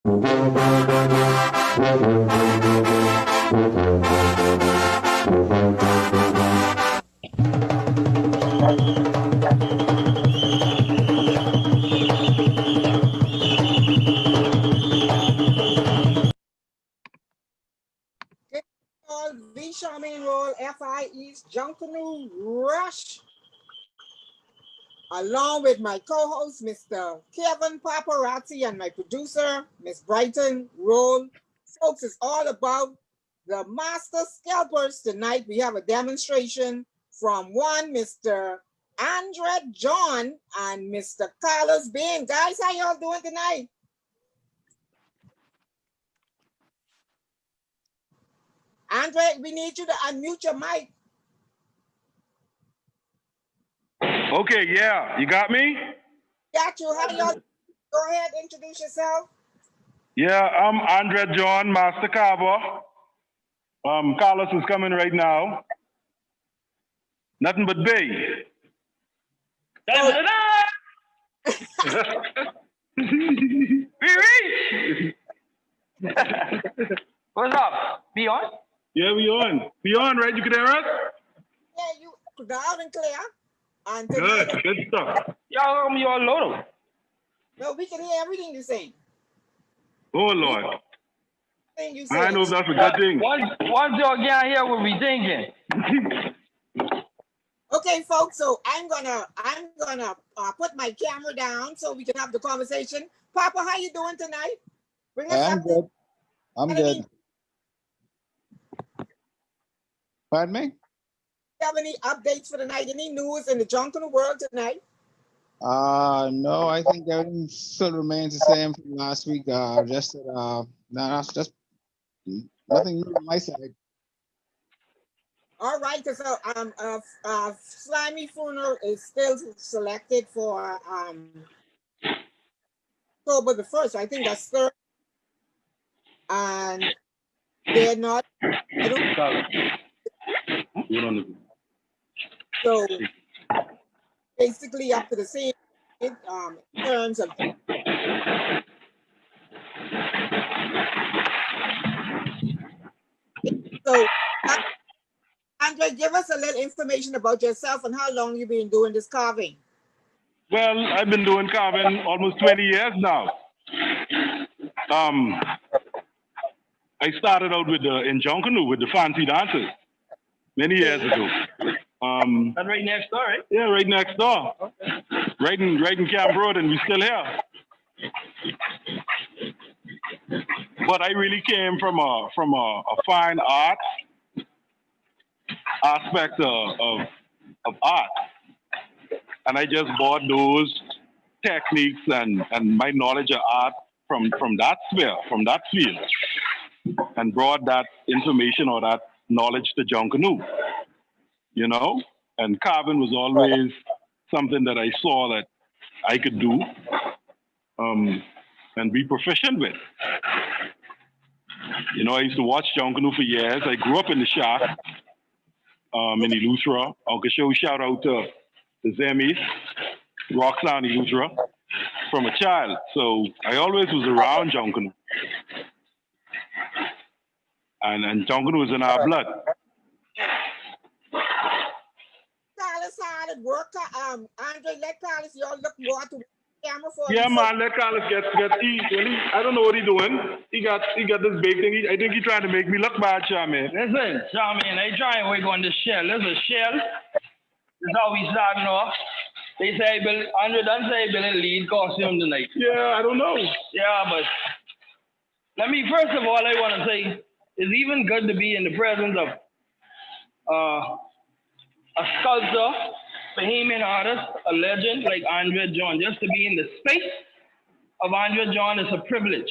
V Charmaine Roll, FIE's Junkanoo Rush, along with my co-host, Mr. Kevin Paparazzi, and my producer, Miss Brighton Roll. Folks, it's all about the Master Scalpers. Tonight we have a demonstration from one Mr. Andre John and Mr. Carlos Bain. Guys, how y'all doing tonight? Andre, we need you to unmute your mic. Okay, yeah. You got me? Got you. How y'all? Go ahead, introduce yourself. Yeah, I'm Andre John, Master Carver. Carlos is coming right now. Nothing but Bay. What's up? Be on? Yeah, we on. We on, right? You can hear us? Yeah, you loud and clear. And Good stuff. Y'all me all low. No, we can hear everything you say. Oh, Lord. You say. I know that's a good thing. Once y'all get here, we'll be thinking. Okay, folks. So I'm gonna put my camera down so we can have the conversation. Papa, how you doing tonight? I'm good. I'm good. Pardon me? Have any updates for the night? Any news in the Junkanoo world tonight? No, I think everything still remains the same from last week. Just nothing new on my side. All right, so Slimy Funeral is still selected for October the 1st. I think that's third. And they're not. So basically up to the same in terms of so Andre, give us a little information about yourself and how long you've been doing this carving. Well, I've been doing carving almost 20 years now. I started out in Junkanoo with the fancy dancers many years ago. That's right next door, right? Yeah, right next door. Okay. Right in Camp Road, and we're still here. But I really came from a fine art aspect of art, and I just bought those techniques and my knowledge of art from that sphere, from that field, and brought that information or that knowledge to Junkanoo. You know, and carving was always something that I saw that I could do and be proficient with. You know, I used to watch Junkanoo for years. I grew up in the shack in Eleuthera. Uncle Show, shout out to the Zemis, Roxanne Eleuthera, from a child. So I always was around Junkanoo. And Junkanoo is in our blood. Carlos, how did it work? Andre, let Carlos, y'all look more to the camera for Yeah, man, let Carlos get I don't know what he's doing. He got this big thing. I think he's trying to make me look bad, Charmaine. Listen, Charmaine, I try and work on this shell. This is a shell. This is how we starting off. They say Andre done say Bill lead costume tonight. Yeah, I don't know. Yeah, but first of all, I want to say it's even good to be in the presence of a sculptor, Bahamian artist, a legend like Andre John. Just to be in the space of Andre John is a privilege.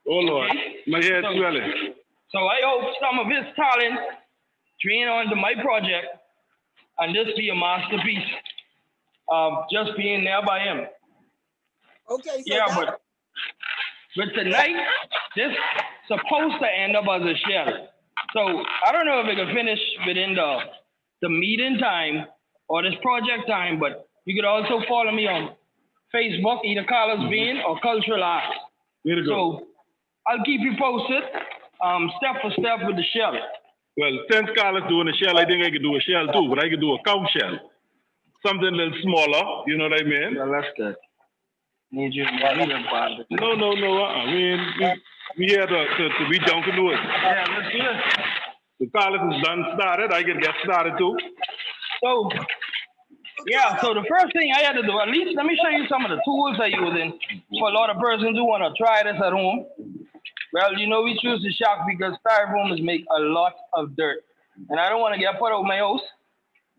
Oh, Lord. Okay? My head's swelling. So I hope some of his talent drain onto my project and this be a masterpiece of just being there by him. Okay, so yeah, but tonight, this supposed to end up as a shell. So I don't know if it can finish within the meeting time or this project time, but you could also follow me on Facebook, either Carlos Bean or Cultural Arts. Way to go. So I'll keep you posted, step for step with the shell. Well, since Carlos doing a shell, I think I could do a shell too, but I could do a cow shell. Something a little smaller, you know what I mean? Yeah, that's good. Need you to be the part. No. We here to be Junkanoo. Yeah, let's do this. The Carlos is done started, I can get started too. So, yeah, so the first thing I had to do, at least let me show you some of the tools I use in for a lot of persons who want to try this at home. Well, you know, we choose the shock because styrofoam is make a lot of dirt. And I don't want to get put out of my house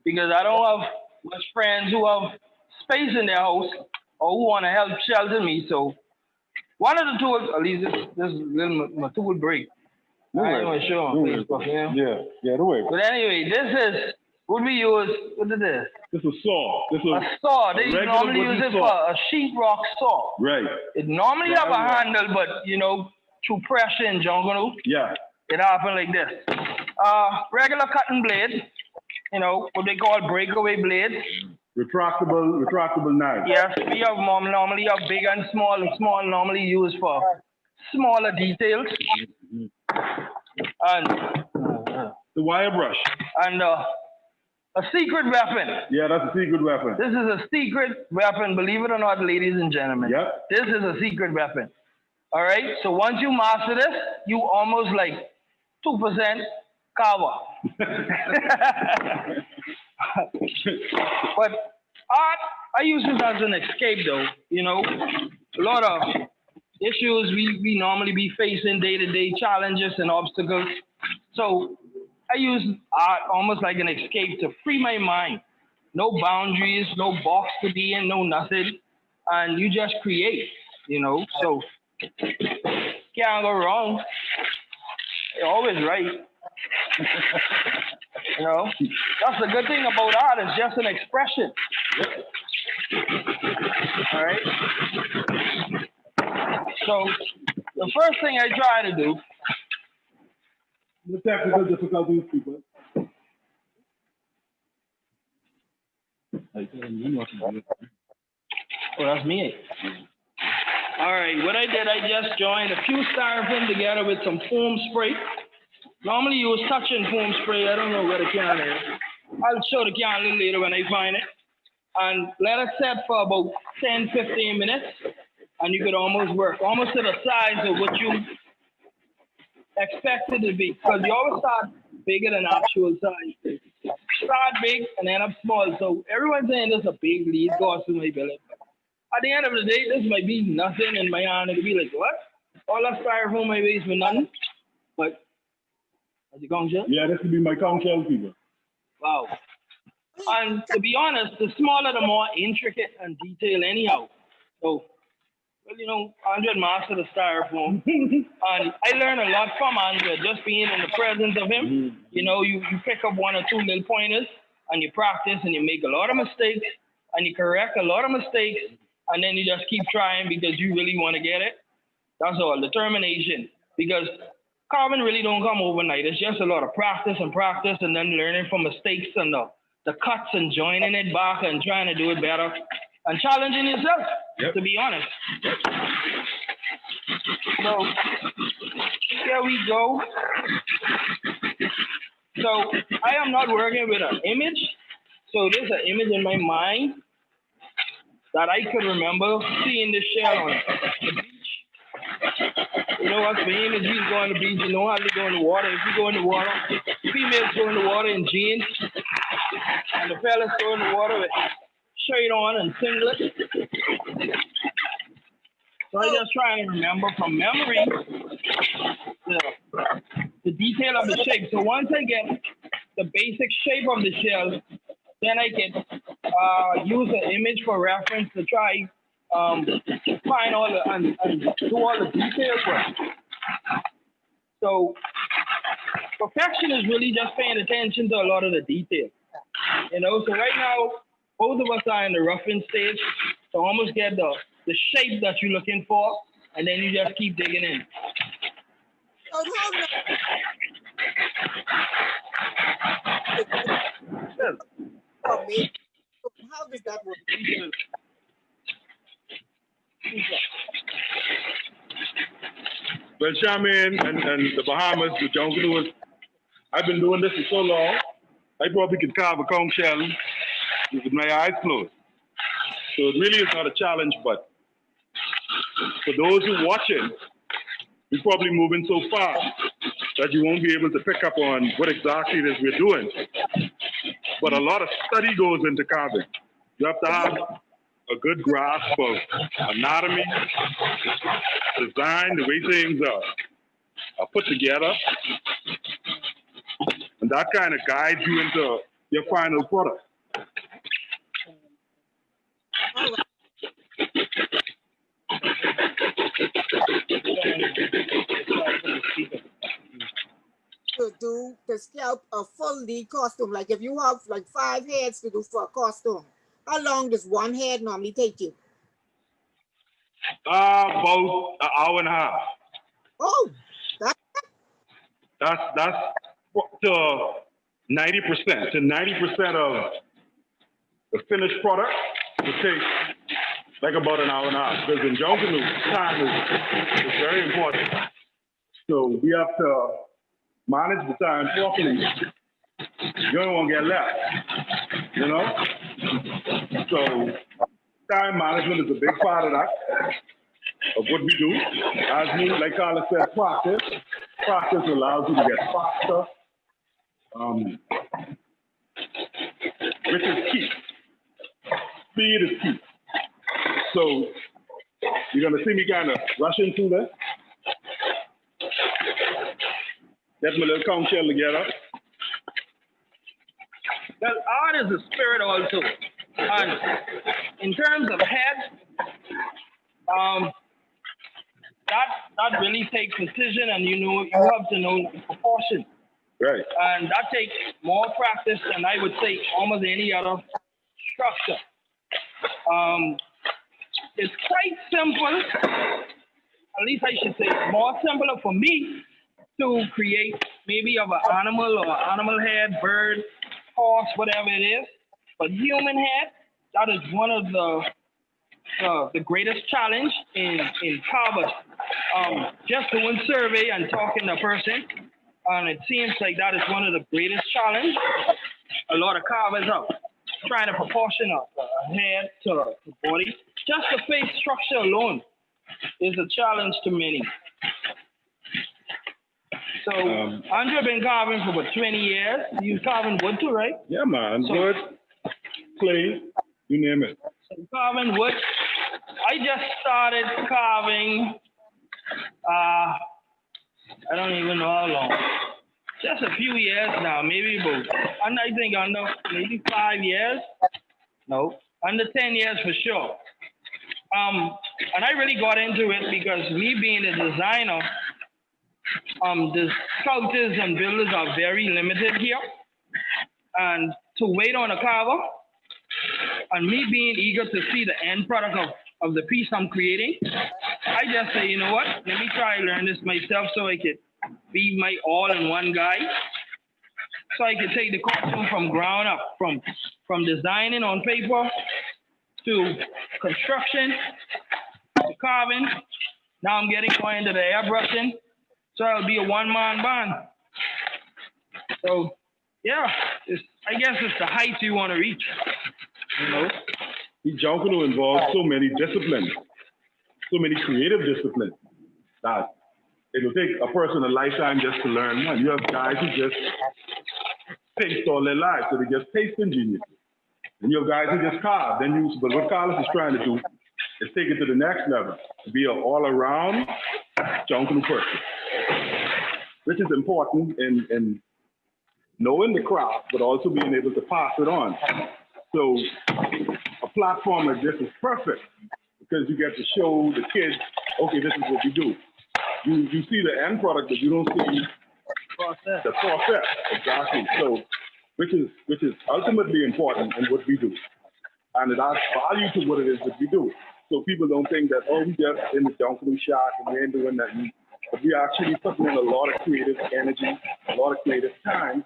because I don't have much friends who have space in their house or who want to help shelter me. So one of the tools, at least this little my tool break. I ain't gonna show on Facebook, you know? Yeah, the way. But anyway, this is what we use. What is this? This is a saw. A saw. They normally use it for a sheetrock saw. Right. It normally have a handle, but you know, through pressure in Junkanoo, yeah, it happen like this. Regular cutting blade, you know, what they call breakaway blade. Retractable knife. Yes, we have normally have big and small normally used for smaller details. And the wire brush. And a secret weapon. Yeah, that's a secret weapon. This is a secret weapon, believe it or not, ladies and gentlemen. Yep. This is a secret weapon. All right, so once you master this, you almost like 2% cover. But art, I use this as an escape though, you know. A lot of issues we normally be facing, day-to-day challenges and obstacles. So I use art almost like an escape to free my mind. No boundaries, no box to be in, no nothing. And you just create, you know. So can't go wrong. You're always right. You know, that's the good thing about art. It's just an expression. All right. So the first thing I try to do. The technical difficulties, people. Oh, that's me. All right, what I did, I just joined a few styrofoam together with some foam spray. Normally use touching foam spray. I don't know where the can is. I'll show the can a little later when I find it. And let it set for about 10, 15 minutes. And you could almost work, almost to the size of what you expect it to be. Because you always start bigger than actual size. Start big and end up small. So everyone's saying this is a big lead cost in my building. At the end of the day, this might be nothing in my hand. It'll be like, what? All that styrofoam my waist for nothing? But, is it conch shell? Yeah, this could be my conch shell, people. Wow. And to be honest, the smaller, the more intricate and detailed anyhow. So, well, you know, Andre mastered the styrofoam. And I learned a lot from Andre, just being in the presence of him. You know, you pick up one or two little pointers, and you practice, and you make a lot of mistakes, and you correct a lot of mistakes, and then you just keep trying because you really want to get it. That's all, determination. Because carving really don't come overnight. It's just a lot of practice, and then learning from mistakes and the cuts and joining it back and trying to do it better and challenging yourself, to be honest. So here we go. So I am not working with an image. So there's an image in my mind that I could remember seeing this shell on the beach. You know what's the image? You go on the beach, you know how to go in the water. If you go in the water, females go in the water in jeans, and the fellas go in the water with shirt on and singlet. So I just try and remember from memory the detail of the shape. So once I get the basic shape of the shell, then I can use an image for reference to try find all the and do all the details work. So perfection is really just paying attention to a lot of the detail. You know, so right now both of us are in the roughing stage to almost get the shape that you're looking for, and then you just keep digging in. How does that work? Well, Charmaine and the Bahamas, the Junkanoo, I've been doing this for so long, I probably could carve a conch shell with my eyes closed. So it really is not a challenge, but for those who are watching, we're probably moving so fast that you won't be able to pick up on what exactly it is we're doing. But a lot of study goes into carving. You have to have a good grasp of anatomy, design, the way things are put together. And that kind of guides you into your final product. All right. To scalp a full lead costume, like if you have like 5 heads to do for a costume, how long does one head normally take you? About an hour and a half. Oh, That's to 90%. To 90% of the finished product will take like about an hour and a half. Because in Junkanoo, time is very important. So we have to manage the time properly. You don't want to get left, you know? So time management is a big part of that, of what we do. As we, like Carla said, practice. Practice allows you to get faster, which is key. Speed is key. So you're going to see me kind of rushing through this. Get my little conch shell together. Well, art is a spirit also. And in terms of head, that really takes precision, and you have to know proportion. Right. And that takes more practice than I would say almost any other structure. It's quite simple, at least I should say more simpler for me to create maybe of an animal or animal head, bird, horse, whatever it is. But human head, that is one of the greatest challenge in Carvers. Just doing survey and talking to a person, and it seems like that is one of the greatest challenge a lot of carvers are trying to proportion a head to the body. Just the face structure alone is a challenge to many. So Andre been carving for about 20 years. You carving wood too, right? Yeah, man. So, wood, clay, you name it. So carving wood. I just started carving, I don't even know how long. Just a few years now, maybe about, I think under maybe 5 years. No, under 10 years for sure. And I really got into it because me being a designer, the sculptors and builders are very limited here. And to wait on a carver, and me being eager to see the end product of the piece I'm creating, I just say, you know what, let me try and learn this myself so I could be my all-in-one guy. So I could take the costume from ground up, from designing on paper to construction to carving. Now I'm getting more into the airbrushing. So it'll be a one-man band. So yeah, I guess it's the height you want to reach. You know? The Junkanoo involves so many disciplines, so many creative disciplines that it will take a person a lifetime just to learn one. You have guys who just paste all their lives, so they just paste ingenious. And you have guys who just carve. But what Carlos is trying to do is take it to the next level, to be an all-around Junkanoo person, which is important in knowing the craft, but also being able to pass it on. So a platform like this is perfect because you get to show the kids, okay, this is what we do. You see the end product, but you don't see the process. Exactly. So, which is ultimately important in what we do, and it adds value to what it is that we do. So people don't think that, oh, we just in the Junkanoo shop and we ain't doing nothing. But we actually putting in a lot of creative energy, a lot of creative time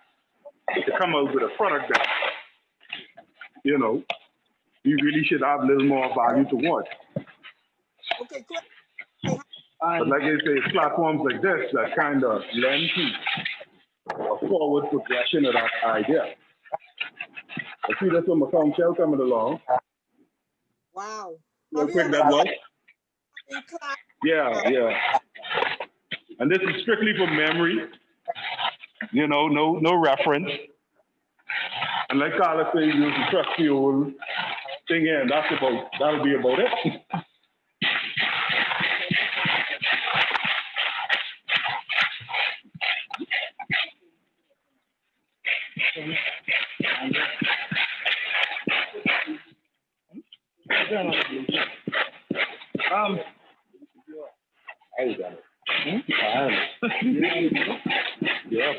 to come out with a product that, you know, we really should have a little more value towards. okay, quick. But And like I say, it's platforms like this that kind of lend to a forward progression of that idea. I see this one, McComb Shell coming along. Wow. Real Have you quick, ever that was? in class? Yeah. And this is strictly for memory. You know, no reference. And like Carla said, use the trusty old thing here, and that'll be about it. I got it. I have it. Yeah.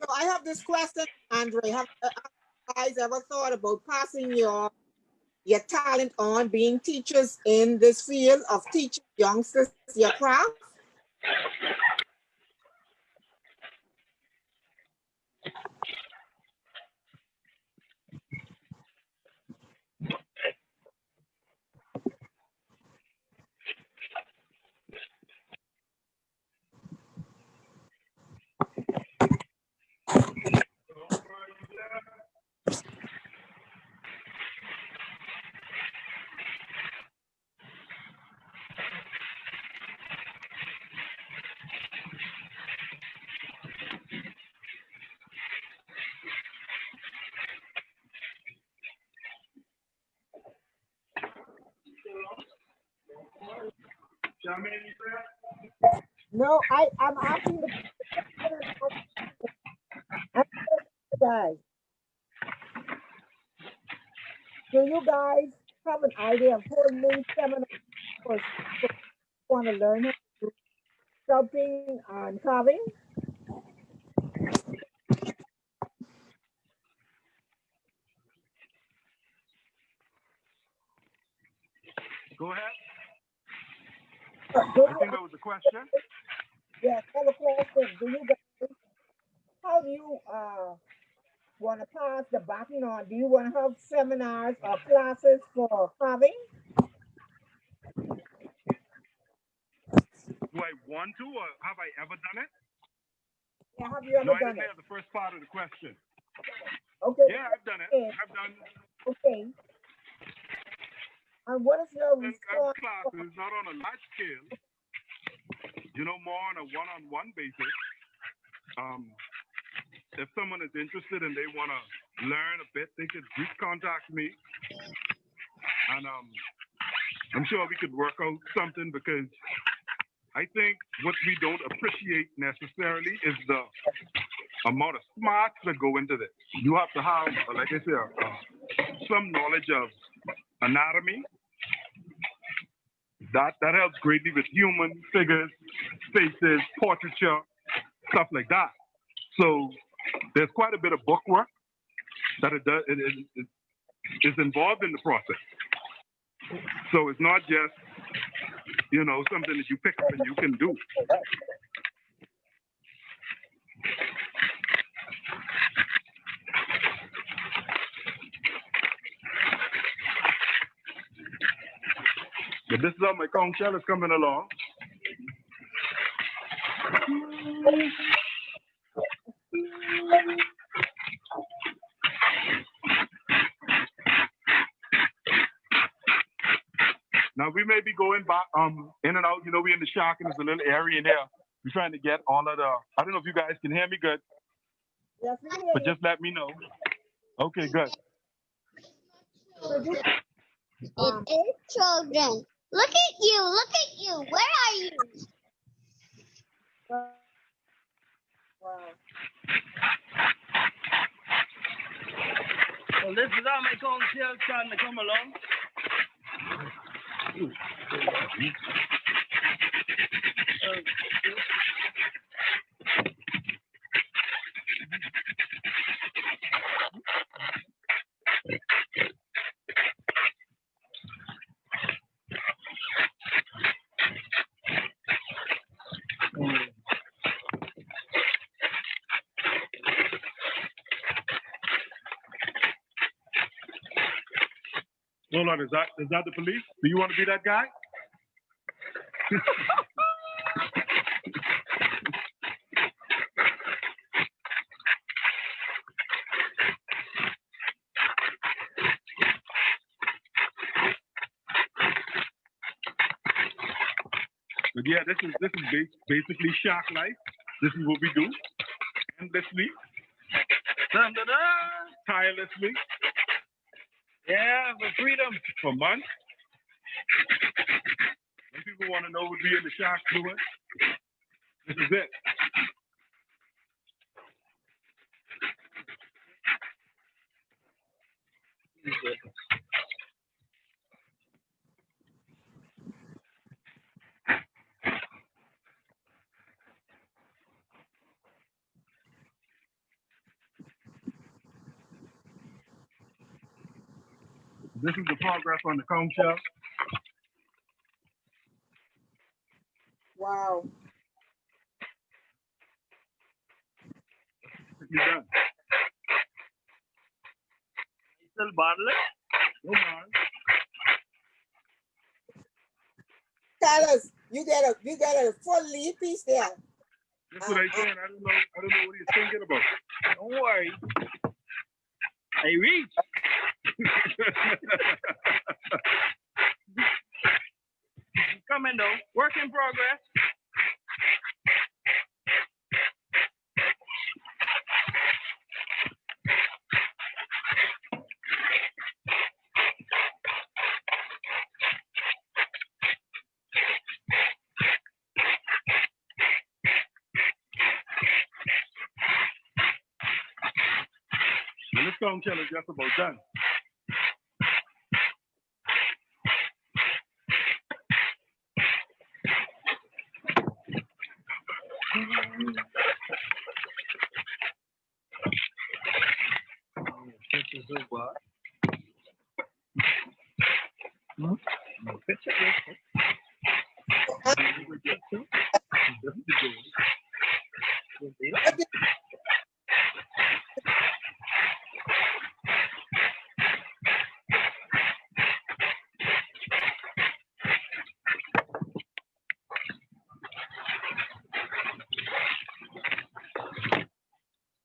So I have this question, Andre. Have you guys ever thought about passing your talent on, being teachers in this field of teaching youngsters your craft? No, I'm asking the guys. Do you guys have an idea of holding seminars for people who want to learn how to do sculpting and carving? Go ahead. Do I think that was the question. Yes, I have a question. Do you guys, how do you want to pass the baton on? Do you want to have seminars or classes for carving? Do I want to, or have I ever done it? Yeah, have you No, ever I done didn't it? hear the first part of the question. Okay. Yeah, I've done it. Okay. I've done Okay. And what is your response? classes, not on a large scale, more on a one-on-one basis. If someone is interested and they want to learn a bit, they could contact me. And I'm sure we could work out something, because I think what we don't appreciate necessarily is the amount of smarts that go into this. You have to have, like I said, some knowledge of anatomy. That helps greatly with human figures, faces, portraiture, stuff like that. So there's quite a bit of book work that it is involved in the process. So it's not just, something that you pick up and you can do. But this is how my conch shell is coming along. Now we may be going back in and out. We're in the shack and there's a little area in there. We're trying to get all of the. I don't know if you guys can hear me good. Yes, But just let me know. Okay, good. It is children. Look at you. Where are you? Wow. so this is how my council starting to come along. Hold on, is that the police? Do you want to be that guy? But yeah, this is basically shark life. This is what we do endlessly, tirelessly. Yeah, for freedom, for months. When people want to know what we in the shark doing, this is it. This is the progress on the conch shell. Wow. You're done. Still bottle it? No mind. Carlos, you got a full leaf piece there. That's what I said. I don't know what he's thinking about. Don't worry. Hey, reach. Coming though. Work in progress. And this conch shell is just about done.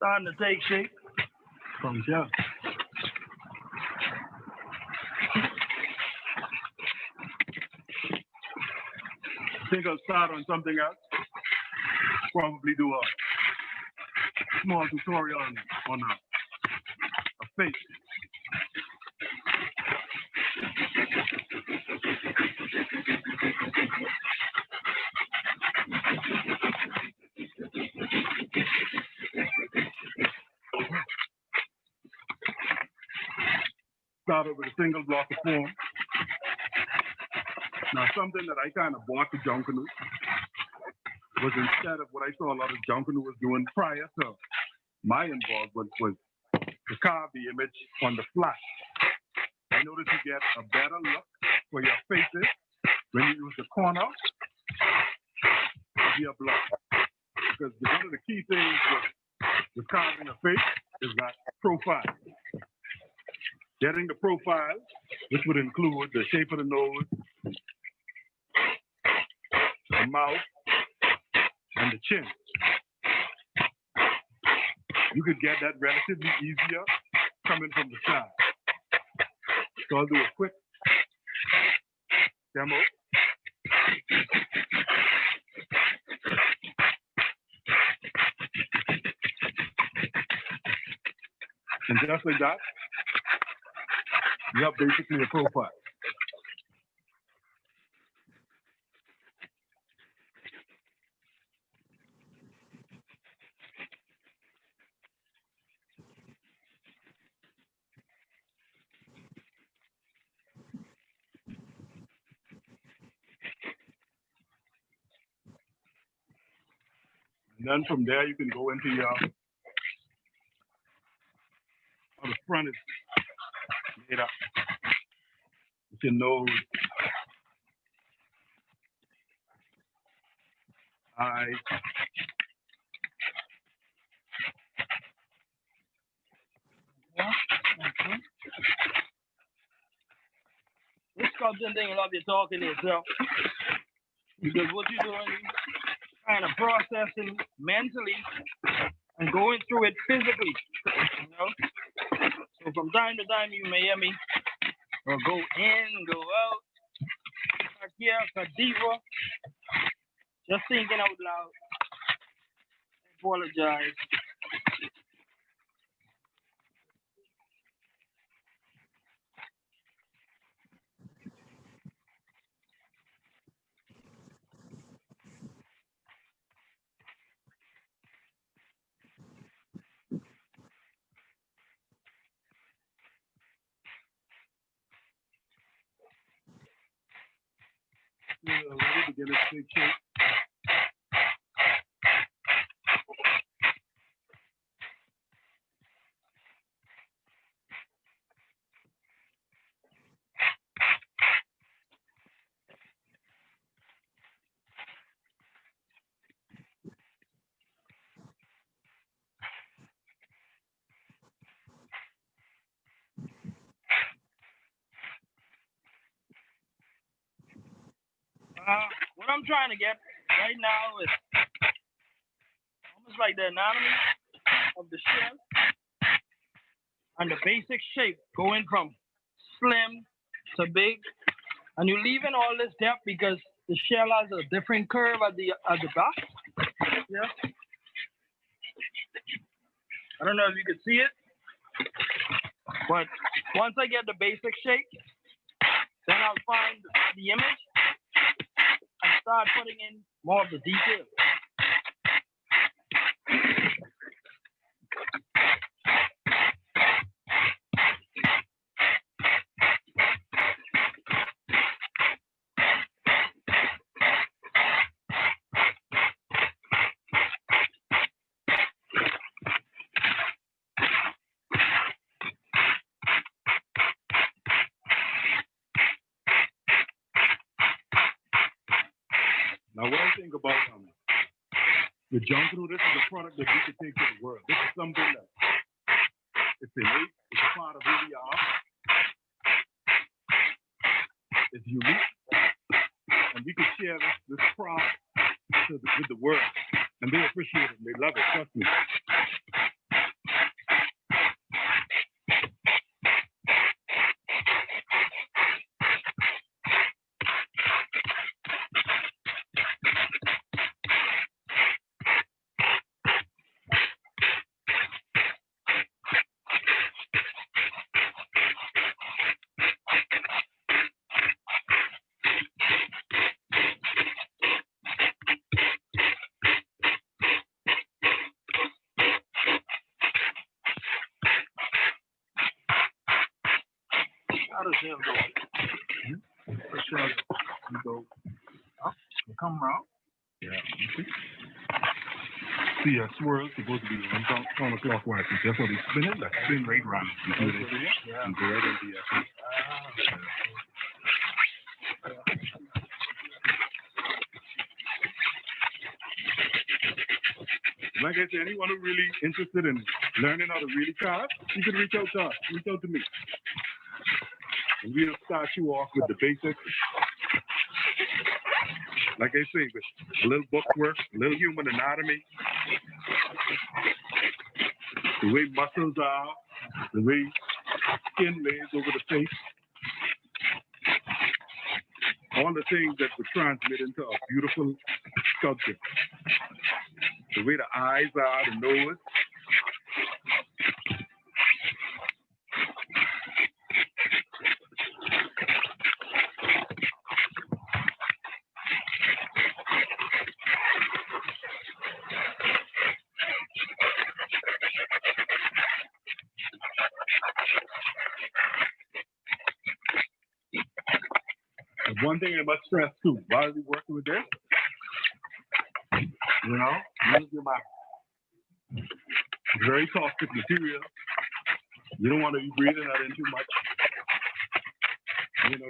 Starting to take shape. Conch shell. I think I'll start on something else. Probably do a small tutorial on a face. Started with a single block of form. Now, something that I kind of bought to Junkanoo was instead of what I saw a lot of Junkanoo was doing prior to my involvement was to carve the image on the flat. I noticed you get a better look for your faces when you use the corner of your block. Because one of the key things with carving a face is that profile. Getting the profile, which would include the shape of the nose, the mouth, and the chin. You could get that relatively easier coming from the side. So I'll do a quick demo. And just like that, you have basically a profile. And then from there, you can go into your, the front is made up. With your nose, eyes, sculpting thing, I love you talking to yourself. Because what you're doing, kind of processing mentally and going through it physically, you know? So from time to time, you may hear me or go in, go out, here, deeper, just thinking out loud. Apologize. Ready to get a big shape. What I'm trying to get right now is almost like the anatomy of the shell and the basic shape going from slim to big. And you're leaving all this depth because the shell has a different curve at the back. Yeah. I don't know if you can see it, but once I get the basic shape, then I'll find the image and start putting in more of the details. Now, what I think about the Junkanoo, this is a product that we could take to the world. This is something that it's innate, it's a part of who we are. It's unique, and we could share this product with the world, and they appreciate it, and they love it, trust me. How does him go? For sure. You go up, you come around. Yeah. See, a swirl is supposed to be counterclockwise. That's what we spin it, like spin right around. You do this, and go right into the essence. Like I said, anyone who's really interested in learning how to really carve, you can reach out to us, reach out to me. And we'll start you off with the basics. Like I say, with a little book work, a little human anatomy, the way muscles are, the way skin lays over the face, all the things that would transmit into a beautiful sculpture. The way the eyes are, the nose. One thing I must stress too, while we're working with this, use your mouth. It's very caustic material. You don't want to be breathing that in too much.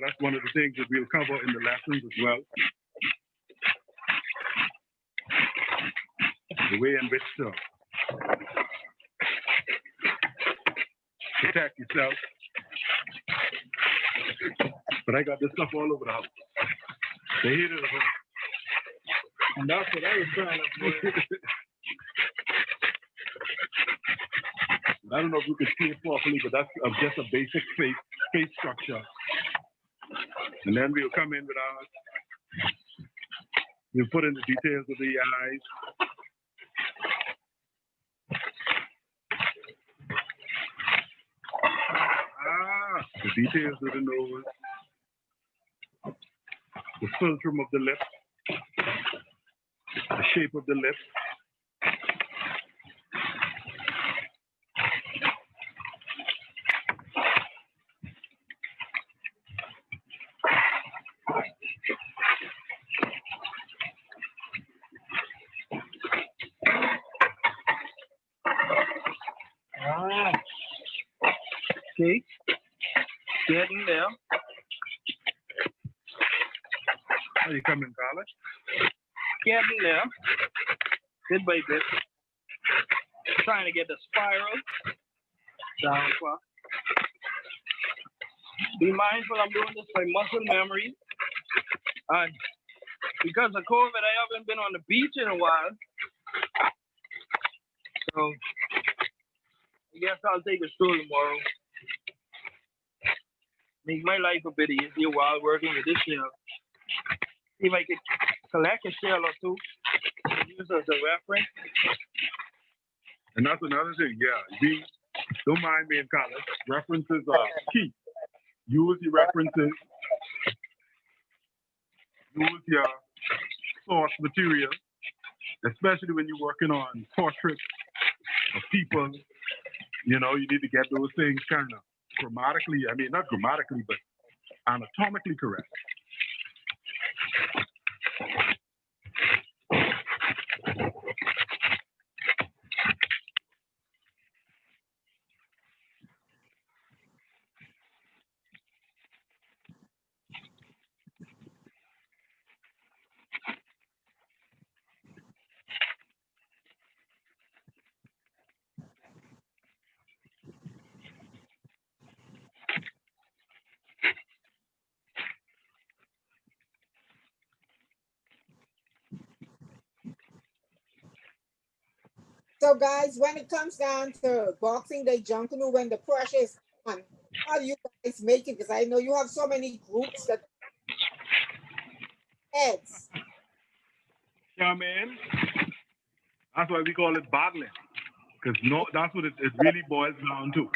That's one of the things that we'll cover in the lessons as well. The way in which to protect yourself. But I got this stuff all over the house. They hate it as well. And that's what I was trying to do. I don't know if you can see it properly, but that's just a basic face structure. And then we'll come in with ours. We'll put in the details of the eyes. The details of the nose. The philtrum of the lips. The shape of the lips. See? Getting there. How you coming, Carla? Getting there. Bit by bit. Trying to get the spiral down far. Be mindful, I'm doing this by muscle memory. And because of COVID, I haven't been on the beach in a while. So I guess I'll take a stroll tomorrow. Make my life a bit easier while working with this shell. See if I could collect a shell or two to use as a reference. And that's another thing, yeah. Don't mind me in college. References are key. Use your references. Use your source material, especially when you're working on portraits of people. You know, you need to get those things kind of grammatically, I mean, not grammatically, but anatomically correct. So, guys, when it comes down to Boxing Day Junkanoo, when the pressure is on, how do you guys make it? Because I know you have so many groups that heads. Yeah, man. That's why we call it battling. Because that's what it really boils down to.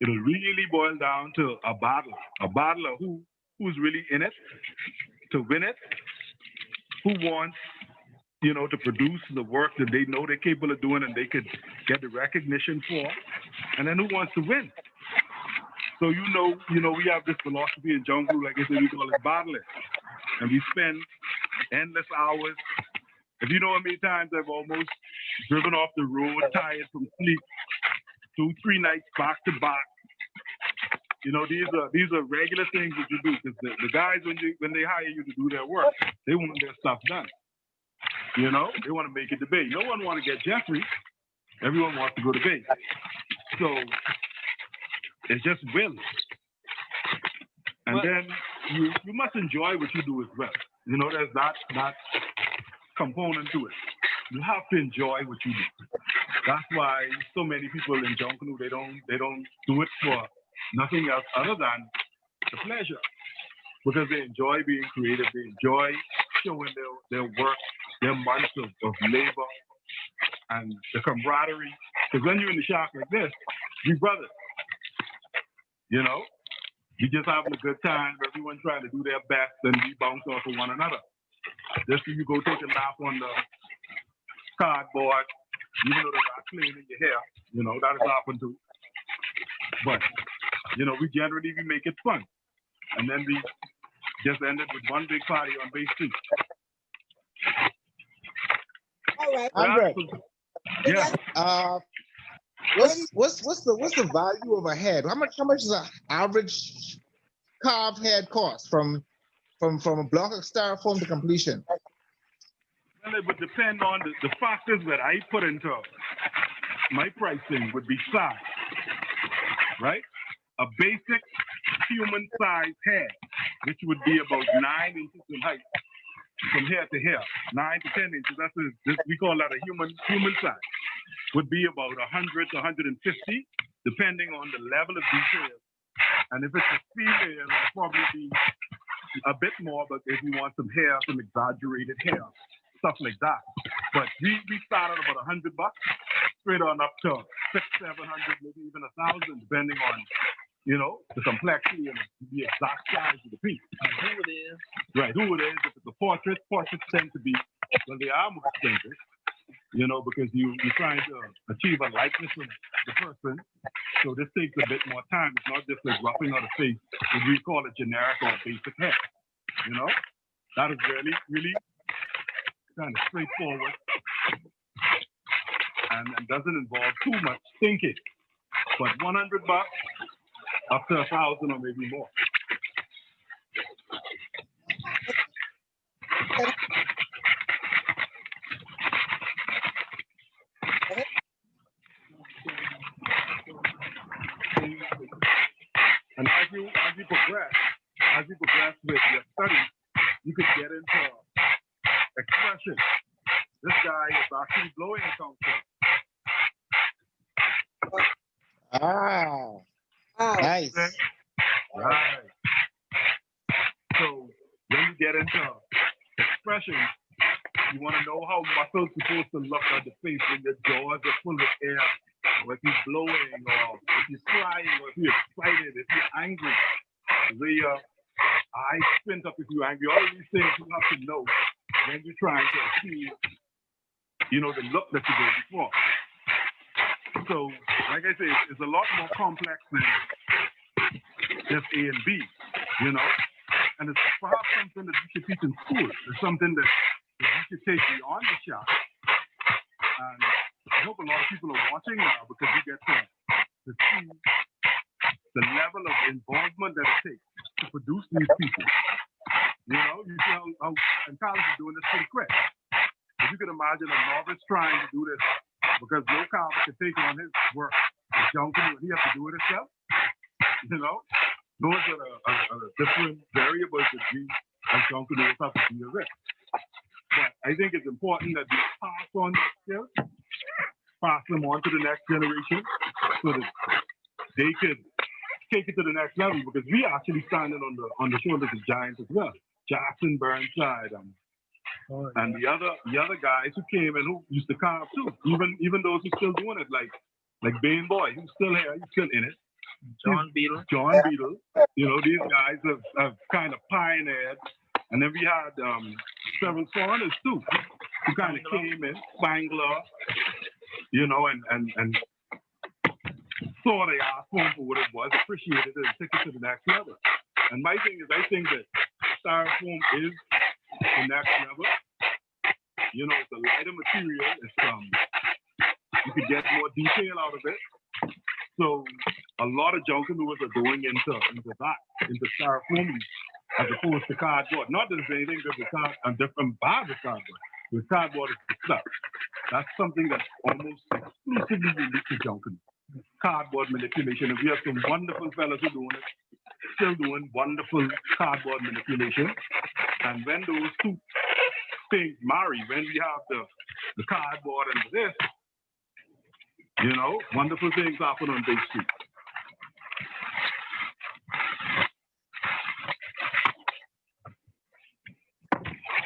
It'll really boil down to a battle. A battle of who's really in it to win it, who wants, you know, to produce the work that they know they're capable of doing and they could get the recognition for, and then who wants to win. So you know, we have this philosophy in Junkanoo, like I said, we call it battling, and we spend endless hours. If you know how many times I've almost driven off the road, tired from sleep, 2-3 nights back to back. You know, these are regular things that you do, because the guys, when they hire you to do their work, they want their stuff done. You know, they want to make it to Bay. No one want to get Jeffrey. Everyone wants to go to Bay. So it's just will. And then you must enjoy what you do as well. You know, there's that component to it. You have to enjoy what you do. That's why so many people in Junkanoo, they don't do it for nothing else other than the pleasure, because they enjoy being creative. They enjoy showing their work, their months of labor, and the camaraderie. Because when you're in the shop like this, we brothers. You know, we just having a good time. Everyone trying to do their best, and we bounce off of one another. Just so you go take a nap on the cardboard, even though they're not cleaning your hair, you know, that has happened too. But, you know, we make it fun. And then we just ended with one big party on Bay Street. All right. Andre, yeah. What's the value of a head? How much does an average carved head cost from a block of styrofoam to completion? Well, it would depend on the factors that I put into my pricing would be size, right? A basic human size head which would be about 9 inches in height from here to here, 9 to 10 inches. We call that a human size. Would be about 100 to 150, depending on the level of detail. And if it's a female, it'll probably be a bit more, but if you want some hair, some exaggerated hair, stuff like that. But we started about $100, straight on up to 600, 700, maybe even 1,000, depending on, the complexity and the exact size of the piece. Who it is. Right, who it is. If it's a portraits tend to be, well, they are more expensive, because you're trying to achieve a likeness of the person. So this takes a bit more time. It's not just like roughing out a face, as we call it generic or basic hair. That is really, really kind of straightforward and doesn't involve too much thinking. But $100 up to 1,000 or maybe more. And as you progress with your study, you could get into expression. This guy is actually blowing a concept. Nice. Right. So when you get into expression, you want to know how muscles supposed to look at the face when your jaws are full of air, or if you're blowing, or if you're crying, or if you're excited, if you're angry. The way your eyes squint up if you're angry. All of these things you have to know when you're trying to achieve, the look that you're going for. So, like I say, it's a lot more complex than just A and B, and it's perhaps something that you should teach in school. It's something that you should take beyond the shop. And I hope a lot of people are watching now because you get to see the level of involvement that it takes to produce these pieces. You see how and Carlos is doing this pretty quick. If you could imagine a novice trying to do this, because no carver can take on his work with Junkanoo, and he has to do it himself. Those are the different variables that we as Junkanoo have to deal with. But I think it's important that we pass on these skills, pass them on to the next generation, so that they could take it to the next level. Because we actually standing on the shoulders of giants as well. Jackson Burnside and the other guys who came and who used to carve too. Even those who still doing it, like Bane Boy, he's still here, he's still in it. John Beadle. These guys have kind of pioneered. And then we had several foreigners too, who kind of came in, Spangler, and saw the art form for what it was, appreciated it, and took it to the next level. And my thing is, I think that styrofoam is the next level. It's a lighter material. It's you could get more detail out of it. So a lot of Junkanooers are going into styrofoam as opposed to cardboard. Not that there's anything good with different bad with cardboard. With cardboard is the stuff. That's something that's almost exclusively unique to Junkanoo. Cardboard manipulation. And we have some wonderful fellas who are doing it, still doing wonderful cardboard manipulation. And when those two things marry, when we have the cardboard and this, wonderful things happen on Bay Street.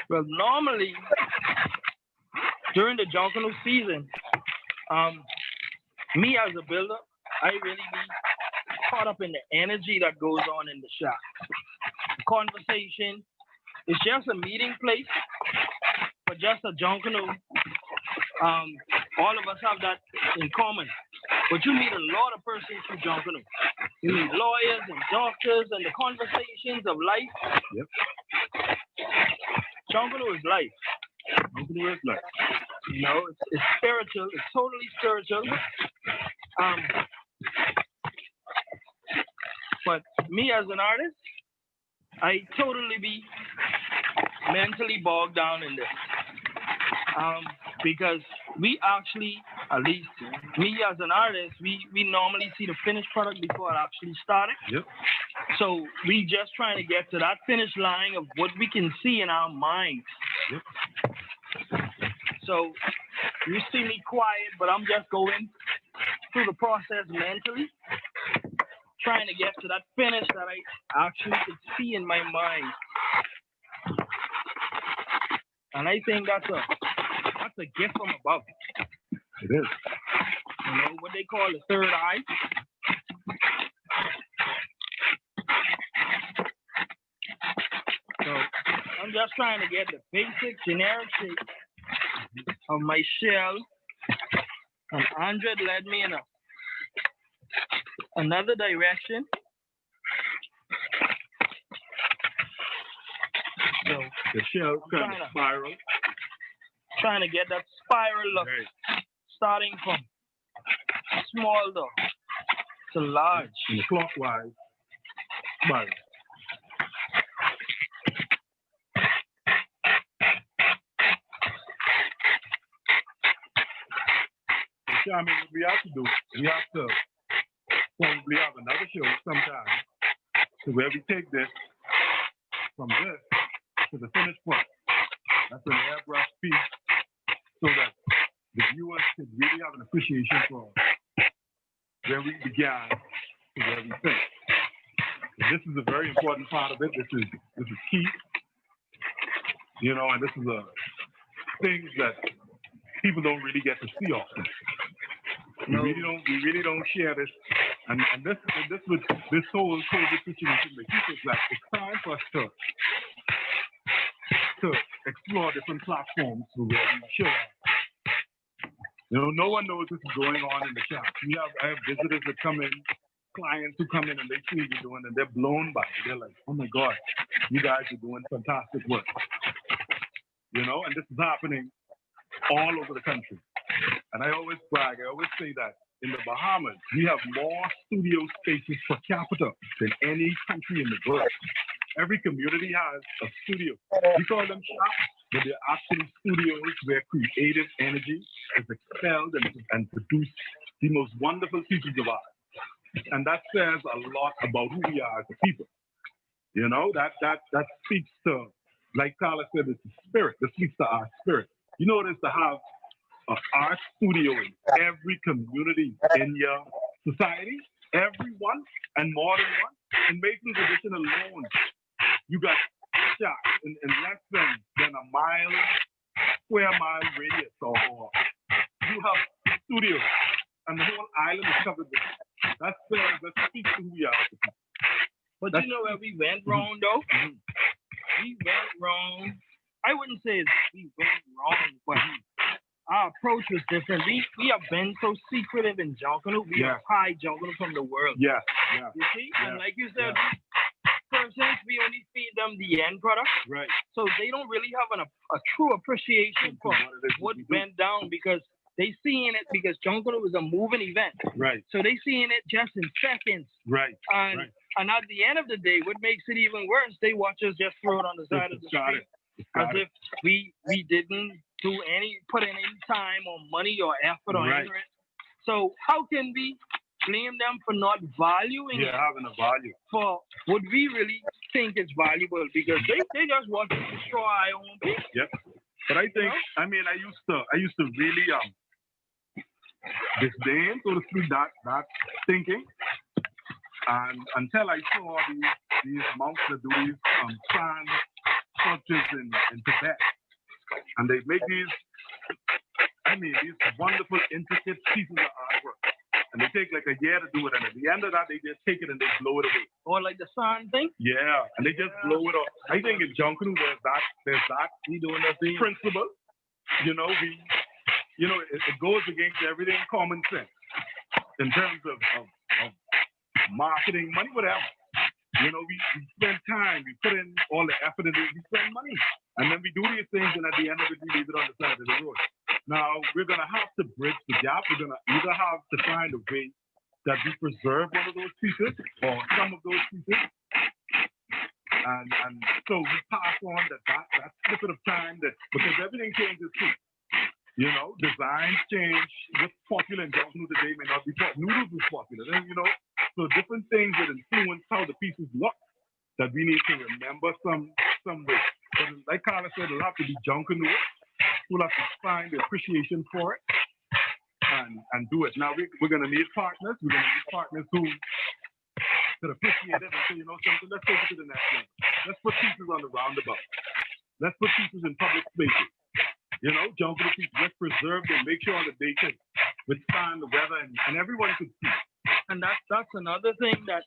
Well, normally during the Junkanoo season, me as a builder, I really be caught up in the energy that goes on in the shop. The conversation, it's just a meeting place for just a Junkanoo. All of us have that in common. But you meet a lot of persons through Junkanoo. You meet lawyers and doctors and the conversations of life. Yep. Junkanoo is life. Junkanoo is life. It's spiritual. It's totally spiritual. But me as an artist, I totally be mentally bogged down in this. Because we actually At least me as an artist, we normally see the finished product before it actually started. Yep. So we just trying to get to that finish line of what we can see in our minds. Yep. So you see me quiet, but I'm just going through the process mentally, trying to get to that finish that I actually could see in my mind. And I think that's a gift from above. It is. You know, what they call the third eye. So I'm just trying to get the basic generic shape of my shell. And Andre led me in another direction. So The shell kind of spiral. trying to get that spiral look, Right. starting from small to large. In the clockwise spiral. So, I mean, what we have to do, we have to probably have another show sometime to where we take this from this to the finished product. That's an airbrush piece so that the viewers can really have an appreciation for where we began to where we finish. And this is a very important part of it. This is key. You know, and this is a things that people don't really get to see often. We really don't share this. And this whole COVID situation, the people is like, it's time for us to explore different platforms where we share. You know, no one knows what's going on in the shop. I have visitors that come in, clients who come in and they see what you're doing and they're blown by it. They're like, oh my God, you guys are doing fantastic work. You know, and this is happening all over the country. And I always brag, I always say that in the Bahamas, we have more studio spaces per capita than any country in the world. Every community has a studio. We call them shops, but they're actually studios where creative energy is expelled and produce the most wonderful pieces of art. And that says a lot about who we are as a people. You know, that speaks to, like Carla said, it's the spirit. That speaks to our spirit. You know what it is to have an art studio in every community in your society, everyone, and more than one. In Mason's Edition alone, you got shops in less than a square mile radius, or you have studios, and the whole island is covered with it. That speaks to who we are. But you know where we went wrong, though? Mm-hmm. We went wrong. I wouldn't say we went wrong, but our approach was different. We have been so secretive in Junkanoo. We have hide Junkanoo from the world. Yeah. You see? Yeah. And like you said, persons, we only feed them the end product. Right. So they don't really have a true appreciation for what went down, because they seeing it because Junkanoo is a moving event. Right. So they seeing it just in seconds. Right. And at the end of the day, what makes it even worse, they watch us just throw it on the side of the street. As if we didn't put in any time or money or effort or anything. So how can we blame them for not valuing it? Having a value for what we really think is valuable, because they just want to destroy our own people. Yep. But I think, I mean, I used to really disdain, so to speak, that thinking, and until I saw these monks that do these sand sculptures in Tibet, and they make these wonderful, intricate pieces of artwork, and they take like a year to do it, and at the end of that, they just take it and they blow it away. Or like the sand thing? Yeah, and they just blow it off. I think in Junkanoo, there's that we doing that thing principle. You know, it goes against everything common sense in terms of marketing, money, whatever. You know, we spend time, we put in all the effort into it, we spend money. And then we do these things, and at the end of it, we leave it on the side of the road. Now, we're going to have to bridge the gap. We're going to either have to find a way that we preserve one of those pieces or some of those pieces. And so we pass on that snippet of time, that because everything changes too. You know, designs change. What's popular in Junkanoo today may not be popular. Noodles is popular. Then, you know, so different things that influence how the pieces look that we need to remember some way. But like Carla said, it'll have to be Junkanoo. We'll have to find the appreciation for it and do it. Now we're gonna need partners. We're gonna need partners who could appreciate it and say, you know something, let's take it to the next level. Let's put pieces on the roundabout. Let's put pieces in public spaces. You know, Junkanoo pieces, let's preserve them, make sure that they can withstand the weather and everyone could see. And that's another thing that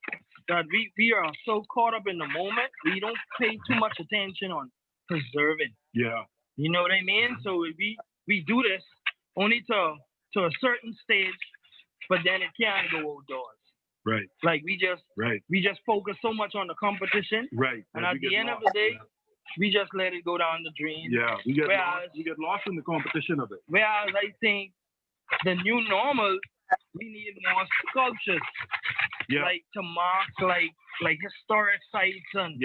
we are so caught up in the moment, we don't pay too much attention on preserving. Yeah. You know what I mean? So we do this only to a certain stage, but then it can't go outdoors. Right. Like we just focus so much on the competition. Right. And at the end of the day, we just let it go down the drain. Yeah. We get lost in the competition of it. Whereas I think the new normal, we need more sculptures. Yeah. Like to mark like historic sites and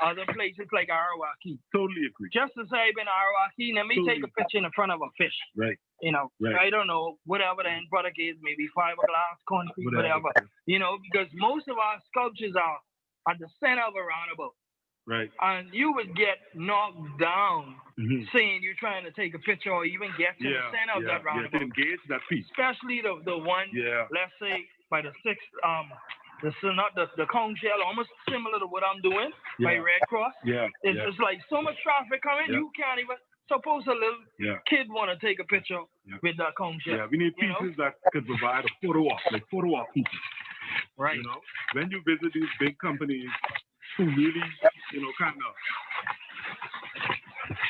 other places like Arawaki. Totally agree. Just to say I've been Arawaki, let me take a picture in front of a fish. Right. You know, I don't know, whatever the end product is, maybe fiberglass, concrete, whatever. You know, because most of our sculptures are at the center of a roundabout. Right. And you would get knocked down saying you're trying to take a picture or even get to the center of that roundabout. To engage that piece. Especially the one, let's say, by the sixth, the cone shell, almost similar to what I'm doing by Red Cross. Yeah. It's like so much traffic coming, you can't even. Suppose a little kid want to take a picture with that cone shell. Yeah, we need pieces that could provide a photo op pieces. Right. You know, when you visit these big companies who really, you know, kind of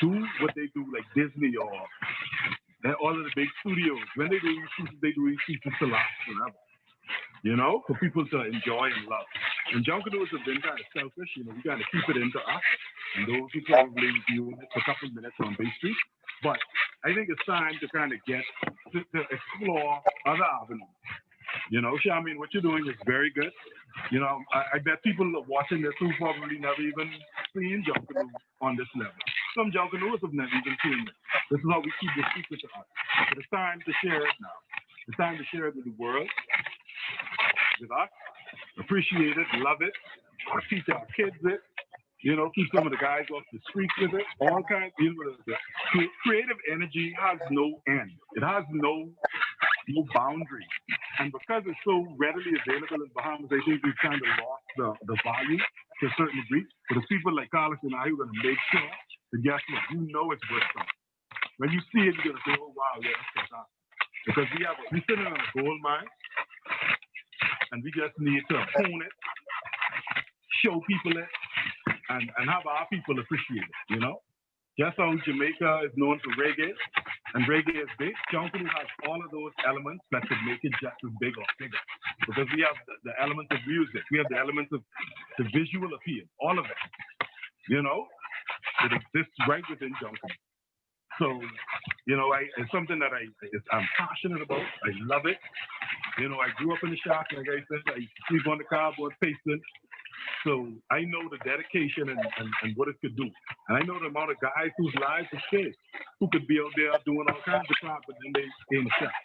do what they do, like Disney or all of the big studios, when they do these pieces to last forever. You know, for people to enjoy and love. And Junkanoo have been kind of selfish, you know, we got to keep it into us and those who probably view it for a couple of minutes on Bay Street. But I think it's time to kind of get to explore other avenues. You know, Charmaine, what you're doing is very good. You know, I bet people are watching this who probably never even seen Junkanoo on this level. Some Junkanoos have never even seen it. This is how we keep the secret to us. But it's time to share it now. It's time to share it with the world, with us, appreciate it, love it, teach our kids it, you know, keep some of the guys off the streets with it, all kinds, you know, the creative energy has no end. It has no boundary. And because it's so readily available in Bahamas, I think we've kind of lost the value to a certain degree. But it's people like Carlos and I who are going to make sure that guess what, you know it's worth something. When you see it, you're going to say, oh, wow, yeah, that's fantastic. Because we're sitting on a gold mine, and we just need to hone it, show people it, and have our people appreciate it, you know? Just how Jamaica is known for reggae, and reggae is big, Junkanoo has all of those elements that could make it just as big or bigger. Because we have the elements of music, we have the elements of the visual appeal, all of it, you know? It exists right within Junkanoo. So, you know, it's something that I'm passionate about. I love it. You know, I grew up in the shop, like I said. I sleep on the cardboard pasting. So I know the dedication and what it could do. And I know the amount of guys whose lives are saved, who could be out there doing all kinds of crap, but then they stay in the shop.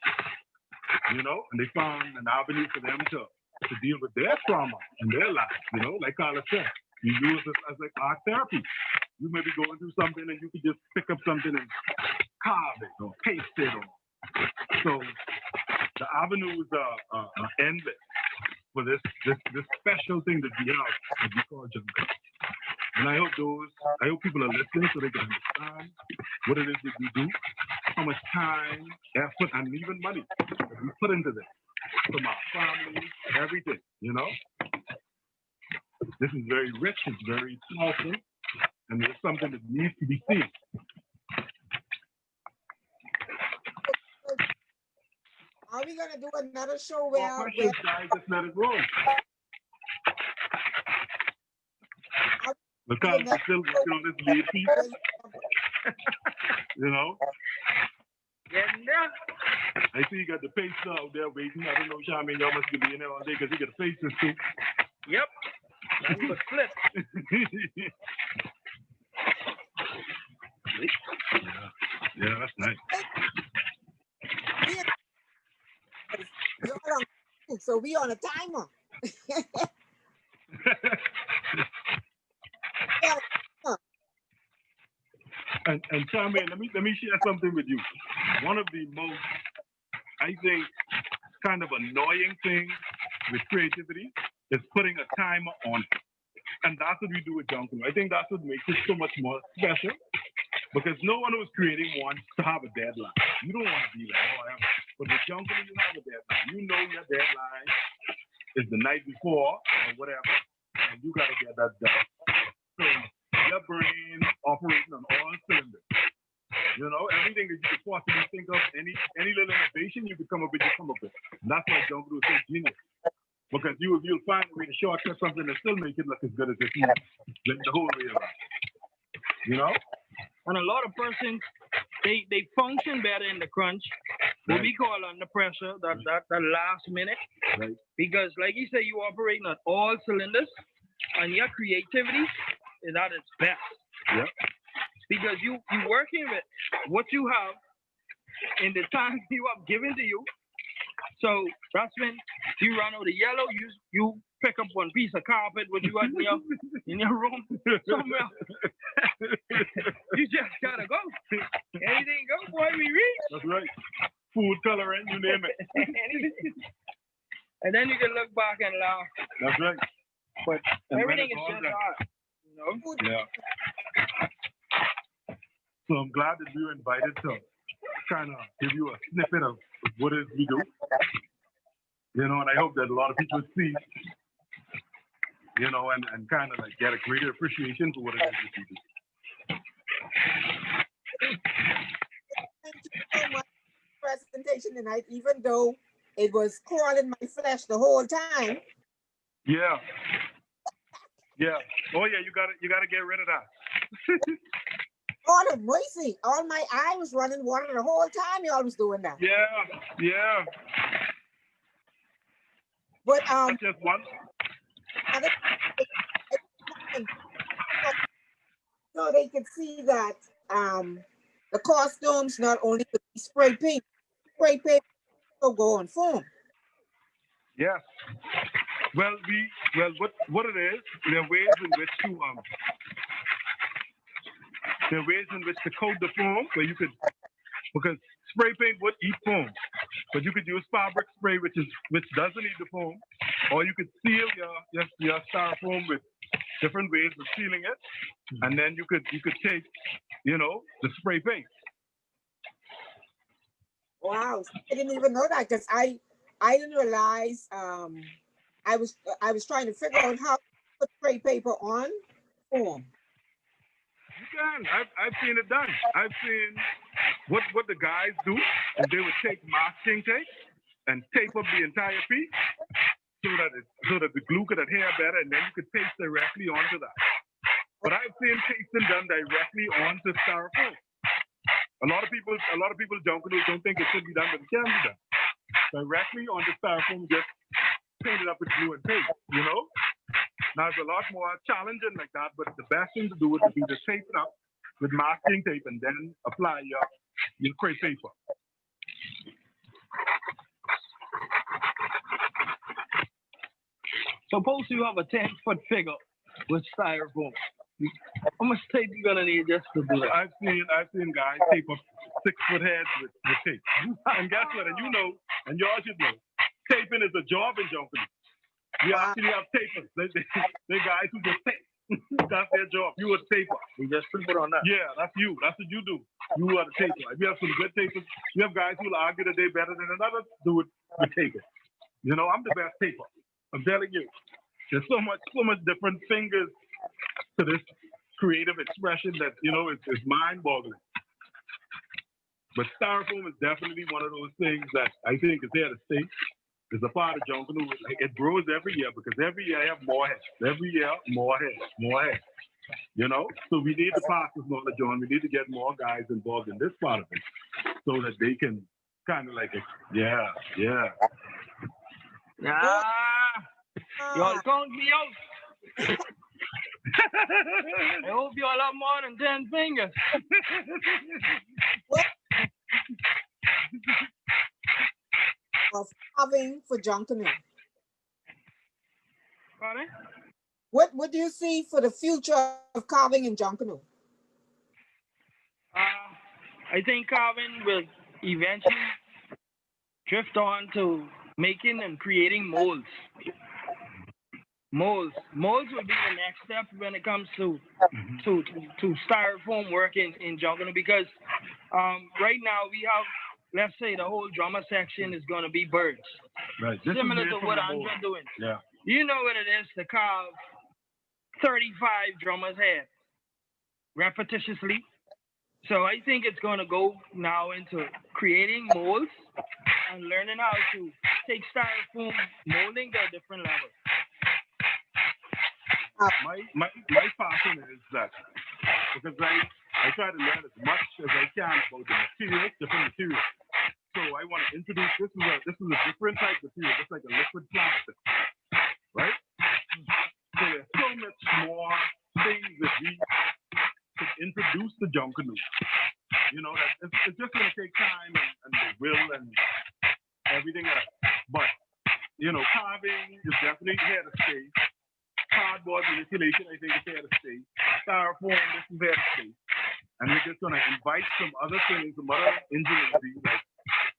You know, and they found an avenue for them to deal with their trauma in their lives. You know, like Carla said, you use this as like art therapy. You may be going through something and you could just pick up something and carve it or paste it. So the avenues are endless for this special thing that we have that we call Junkanoo. And I hope people are listening so they can understand what it is that we do, how much time, effort, and even money that we put into this from our families, everything, you know? This is very rich, it's very powerful, and it's something that needs to be seen. Are we gonna do another show where Guys, just let it roll. Because we're still working on this lead piece. You know? I see you got the pacer out there waiting. I don't know, Charmaine, y'all must be in there all day because you got the pacers too. Yep. That's the flip. Yeah, that's nice. We all on, so we on a timer. And Charmaine, let me share something with you. One of the most, I think, kind of annoying things with creativity is putting a timer on it. And that's what we do with Junkanoo. I think that's what makes it so much more special, because no one who's creating wants to have a deadline. You don't want to be like, oh, whatever. But with Junkanoo, you have a deadline. You know your deadline is the night before or whatever, and you got to get that done. So your brain operating on all cylinders. You know, everything that you could possibly think of, any little innovation you could come up with, you come up with. And that's why Junkanoo is so genius. Because you'll find a way to shortcut something and still make it look as good as it is the whole way around. You know? And a lot of persons, they function better in the crunch, what we call under pressure, that last minute. Right. Because like you say, you operating on all cylinders, and your creativity is at its best. Yep. Because you working with what you have in the time you have given to you. So that's when you run out of yellow, you pick up one piece of carpet which you got in your room somewhere. You just gotta go. Anything go, boy, we read. That's right. Food coloring, you name it. And then you can look back and laugh. That's right. But everything is just art, you know? Yeah. So I'm glad that we were invited to kind of give you a snippet of what it is we do. You know, and I hope that a lot of people see, you know, and kind of like get a greater appreciation for what it is that you do. Thank you so much for the presentation tonight, even though it was crawling my flesh the whole time. Yeah. Yeah. Oh yeah, you gotta get rid of that. All the mercy, all my eye was running water the whole time y'all was doing that. Yeah. But just one. So they could see that the costumes not only could be spray paint will go on foam. Yes. Well, what it is, there are ways in which to coat the foam where you could, because spray paint would eat foam, but you could use fabric spray which doesn't eat the foam, or you could seal your styrofoam with different ways of sealing it, and then you could take, you know, the spray paint. Wow, I didn't even know that, because I didn't realize I was trying to figure out how to put spray paper on foam. You can. I've seen it done. I've seen what the guys do, and they would take masking tape and tape up the entire piece so that the glue could adhere better, and then you could paste directly onto that. But I've seen pasting done directly onto styrofoam. A lot of people Junkanoo don't think it should be done, but it can be done directly onto styrofoam. Just paint it up with glue and paste. You know. Now it's a lot more challenging like that, but the best thing to do would be to tape it up with masking tape and then apply your crepe paper. Suppose you have a 10-foot figure with styrofoam. How much tape you gonna need just to do that? I've seen guys tape up 6-foot heads with tape. And guess what? And you know, and y'all should know, taping is a job in Junkanoo. You actually have tapers. They're guys who just tape. That's their job. You are the taper. You just put on that. Yeah, that's you. That's what you do. You are the taper. If you have some good tapers, you have guys who will argue that they're better than another dude with tapers. You know, I'm the best taper. I'm telling you. There's so much different fingers to this creative expression that, you know, it's mind-boggling. But styrofoam is definitely one of those things that I think is here to stay. It's a part of Junkanoo. It grows every year because every year I have more heads. Every year, more heads. You know? So we need to pass this knowledge on. We need to get more guys involved in this part of it so that they can kind of like, yeah. Y'all count me out. I hope you all have more than 10 fingers. of carving for Junkanoo? Pardon? What do you see for the future of carving in Junkanoo? I think carving will eventually drift on to making and creating molds. Molds will be the next step when it comes to styrofoam work in Junkanoo, because right now we have, let's say, the whole drummer section is going to be birds. Right. Similar to what Andre's doing. Yeah. You know what it is to carve 35 drummers' head repetitiously. So I think it's going to go now into creating molds and learning how to take styrofoam, molding to a different level. My passion is that because I try to learn as much as I can about the materials, different materials. So I want to introduce this is a different type of material, just like a liquid plastic, right? So there's so much more things that we could introduce to Junkanoo. You know, that it's just going to take time and the will and everything else. But you know, carving is definitely here to stay. Cardboard manipulation, I think, is here to stay. Styrofoam, this is here to stay. And we're just going to invite some other things, some other ingenuity, like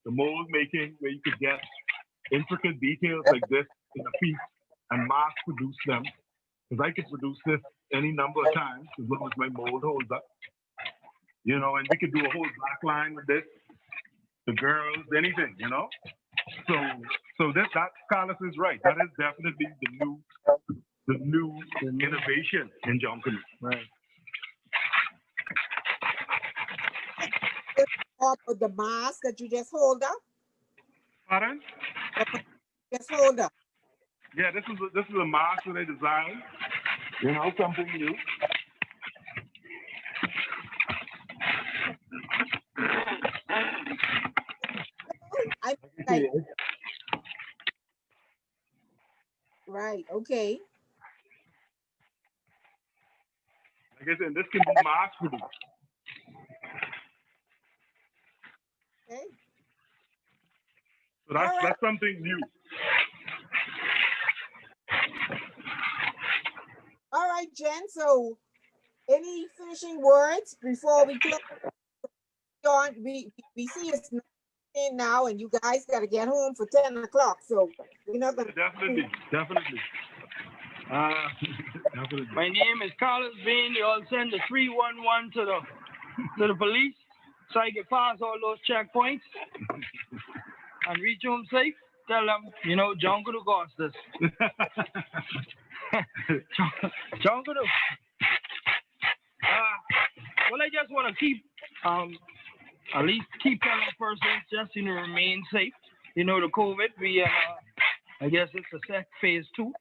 the mold making, where you could get intricate details like this in a piece and mass produce them. Because I could produce this any number of times as long as my mold holds up. You know, and we could do a whole back line with this. The girls, anything, you know? So that Carlos is right. That is definitely the new innovation in Junkanoo. Right. Or the mask that you just hold up? Pardon? Just hold up. Yeah, this is a mask that I designed. You know, something new. Right, okay. Like I said, this can be mass produced. Okay. So that's something new. All right, Jen. So, any finishing words before we close? We see it's 9 now, and you guys got to get home for 10 o'clock. So we're not gonna. Definitely. Definitely. My name is Carlos Bean. You all send the 311 to the police so I can pass all those checkpoints and reach home safe. Tell them, you know, Junkanoo cost us. Junkanoo. Well, I just want to keep, at least keep telling persons just, you know, remain safe. You know, the COVID, I guess it's a phase 2,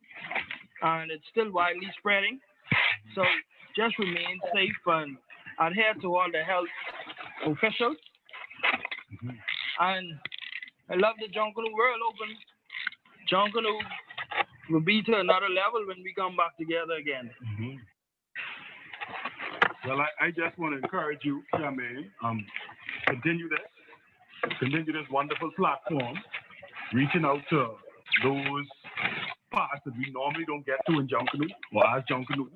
and it's still widely spreading. So just remain safe and adhere to all the health officials. Mm-hmm. And I love the Junkanoo world open. Junkanoo will be to another level when we come back together again. Mm-hmm. Well, I just want to encourage you, Charmaine, continue this wonderful platform, reaching out to those parts that we normally don't get to in Junkanoo or as Junkanoo.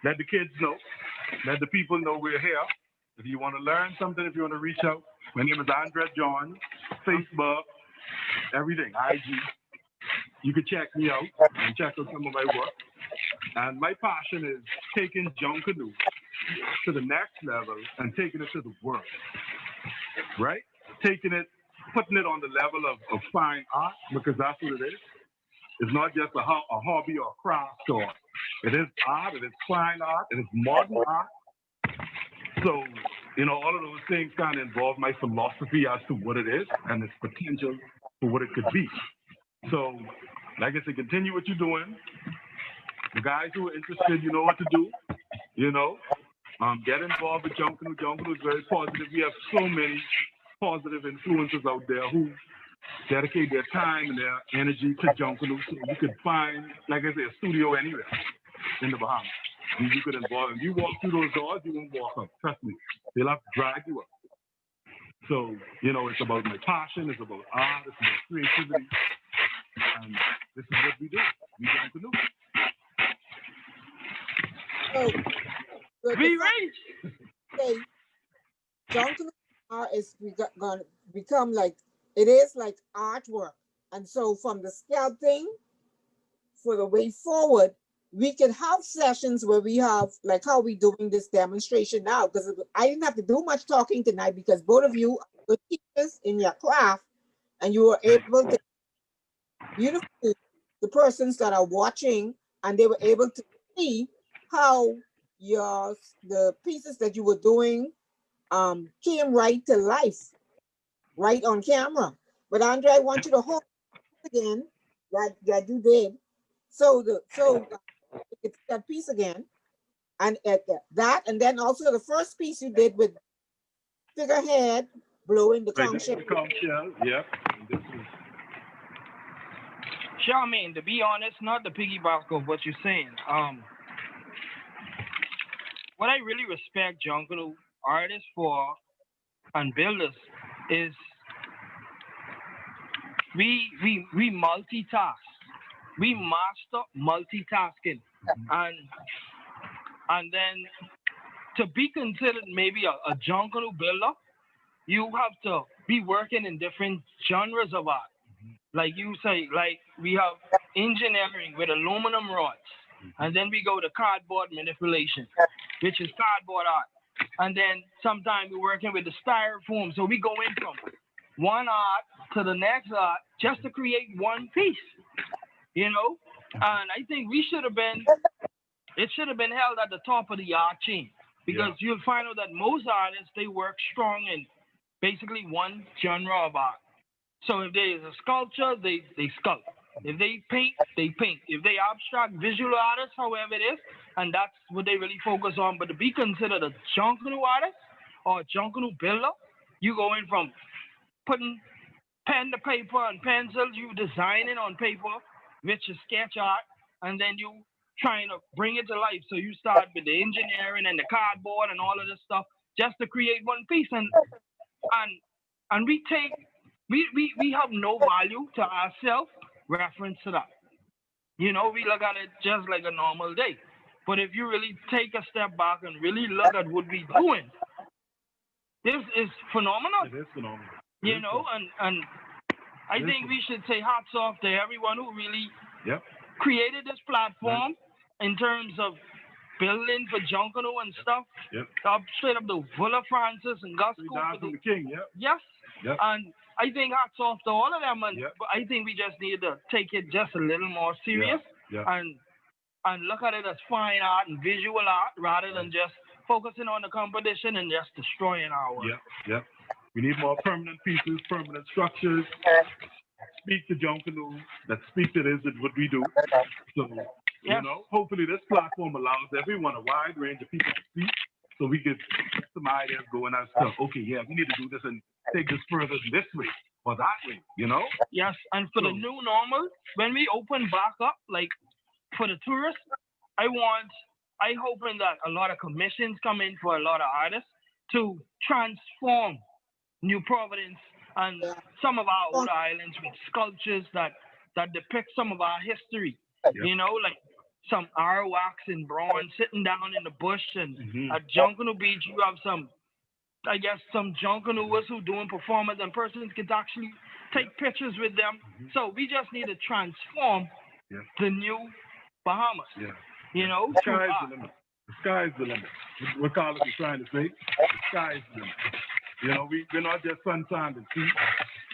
Let the kids know, let the people know we're here. If you want to learn something, if you want to reach out, my name is Andre John, Facebook, everything, IG. You can check me out and check out some of my work. And my passion is taking Junkanoo to the next level and taking it to the world, right? Taking it, putting it on the level of fine art, because that's what it is. It's not just a hobby or a craft or it is art, it is fine art, it is modern art. So, you know, all of those things kind of involve my philosophy as to what it is and its potential for what it could be. So, like I said, continue what you're doing. The guys who are interested, you know what to do. You know, get involved with Junkanoo. Junkanoo is very positive. We have so many positive influences out there who dedicate their time and their energy to Junkanoo. So you could find, like I say, a studio anywhere in the Bahamas. You could involve. If you walk through those doors, you won't walk up. Trust me. They'll have to drag you up. So, you know, it's about my passion, it's about art, it's about creativity. And this is what we do. We Junkanoo. So We reach. say Junkanoo art is going to become like, it is like artwork. And so from the sculpting for the way forward, we can have sessions where we have like how we doing this demonstration now, because I didn't have to do much talking tonight because both of you are good teachers in your craft and you were able to beautifully the persons that are watching, and they were able to see how the pieces that you were doing came right to life, right on camera. But Andre, I want you to hold again that you did. So it's that piece again, and at that, and then also the first piece you did with figurehead blowing the conch shell. The conch shell, yep. And this is Charmaine, to be honest, not the piggyback of what you're saying. What I really respect Junkanoo artists for and builders is we multitask. We master multitasking. And then to be considered maybe a Junkanoo builder, you have to be working in different genres of art. Like you say, like we have engineering with aluminum rods, and then we go to cardboard manipulation, which is cardboard art. And then sometimes we're working with the styrofoam. So we go in from one art to the next art just to create one piece, you know? And I think it should have been held at the top of the art chain, because you'll find out that most artists, they work strong in basically one genre of art. So if there is a sculpture, they sculpt. If they paint, they paint. If they abstract visual artists, however it is, and that's what they really focus on. But to be considered a Junkanoo artist or a Junkanoo builder, you go in from putting pen to paper and pencils, you designing on paper, which is sketch art, and then you trying to bring it to life. So you start with the engineering and the cardboard and all of this stuff just to create one piece. And we have no value to ourselves reference to that. You know, we look at it just like a normal day. But if you really take a step back and really look at what we're doing, this is phenomenal. It is phenomenal. You know, and I think we should say hats off to everyone who really created this platform in terms of building for Junkanoo and stuff. Up straight up to Willa Francis and Gus Cooper. The King, Yes. And I think hats off to all of them. And I think we just need to take it just a little more serious and look at it as fine art and visual art rather than just focusing on the competition and just destroying our work. We need more permanent pieces, permanent structures. Speak to Junkanoo, that speak to this, what we do. So, you know, hopefully this platform allows everyone, a wide range of people to speak, so we get some ideas going as to, okay, we need to do this and take this further this way or that way, you know? Yes, and for the new normal, when we open back up, like for the tourists, I hoping that a lot of commissions come in for a lot of artists to transform New Providence and some of our old islands with sculptures that depict some of our history. You know, like some Arawaks in bronze sitting down in the bush, and at Junkanoo Beach you have some Junkanooers who doing performance, and persons can actually take pictures with them. So we just need to transform the new Bahamas. You know, the sky's the limit. The sky's the limit. What Carlos is trying to say, the sky's the limit. You know, we're not just sun, sand, and sea.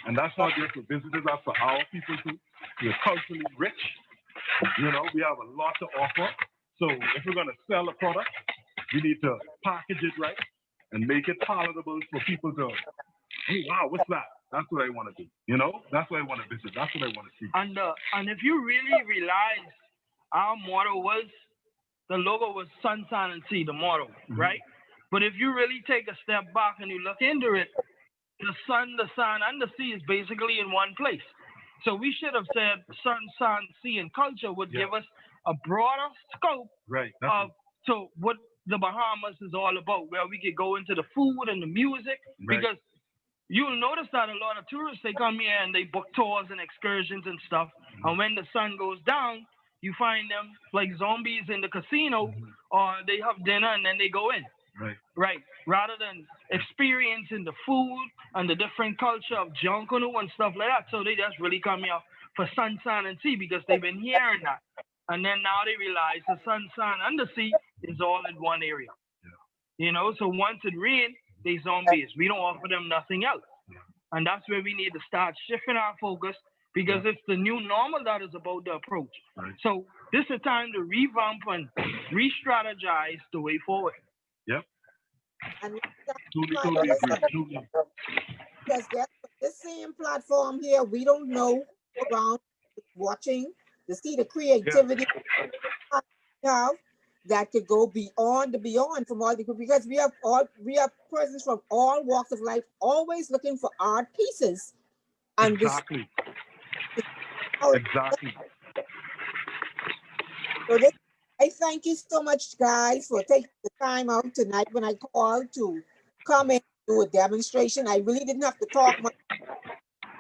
And that's not just for visitors, that's for our people too. We're culturally rich. You know, we have a lot to offer. So if we're going to sell a product, we need to package it right and make it palatable for people to, hey, wow, what's that? That's what I want to do. You know, that's what I want to visit. That's what I want to see. And if you really realize our motto was, the logo was sun, sand, and sea, the motto, right? But if you really take a step back and you look into it, the sun, the sun, and the sea is basically in one place. So we should have said sun, sun, sea, and culture would give us a broader scope of what the Bahamas is all about, where we could go into the food and the music, because you'll notice that a lot of tourists, they come here and they book tours and excursions and stuff. And when the sun goes down, you find them like zombies in the casino, or they have dinner and then they go in. Right. Rather than experiencing the food and the different culture of Junkanoo and stuff like that. So they just really come here for sun, and sea because they've been hearing that. And then now they realize the sun, and the sea is all in one area. You know, so once it rains, they zombies. We don't offer them nothing else. And that's where we need to start shifting our focus because it's the new normal that is about the approach. So this is a time to revamp and re-strategize the way forward. Yep. And Totally agree. because this same platform here, we don't know around watching to see the creativity we have that could go beyond from all the because we have persons from all walks of life always looking for art pieces. And exactly. So I thank you so much, guys, for taking the time out tonight when I called to come and do a demonstration. I really didn't have to talk much.